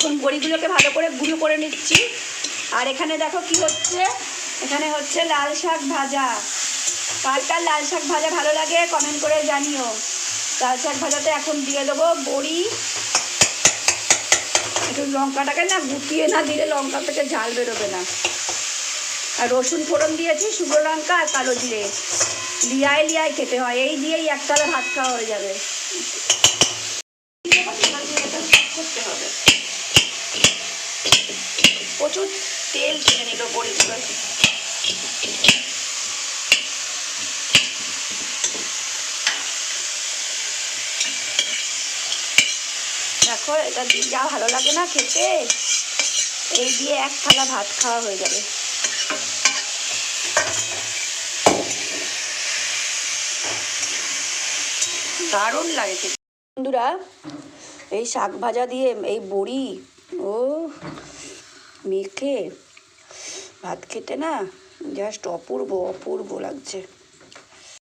এখন বড়িগুলোকে ভালো করে গুঁড়ো করে নিচ্ছি। আর এখানে দেখো কি হচ্ছে, এখানে হচ্ছে লাল শাক ভাজা। কার কার লাল শাক ভাজা ভালো লাগে কমেন্ট করে জানিও। লাল শাক ভাজাতে এখন দিয়ে দেবো বড়ি। একটু লঙ্কাটাকে না গুটিয়ে না দিলে লঙ্কা থেকে ঝাল বেরোবে না। আর রসুন ফোড়ন দিয়েছি, শুকনো লঙ্কা আর কালো জিরে। লিয়ায় লিয়ায় খেতে হয়, এই দিয়েই একতলা ভাত খাওয়া হয়ে যাবে। করতে হবে, প্রচুর তেল কিনে নিল বড়িগুলো। দেখো এটা যা ভালো লাগে না খেতে, এই দিয়ে এক থালা ভাত খাওয়া হয়ে যাবে। দারুণ লাগে খেতে বন্ধুরা। এই শাক ভাজা দিয়ে এই বড়ি ও মেখে ভাত খেতে না জাস্ট অপূর্ব অপূর্ব লাগছে।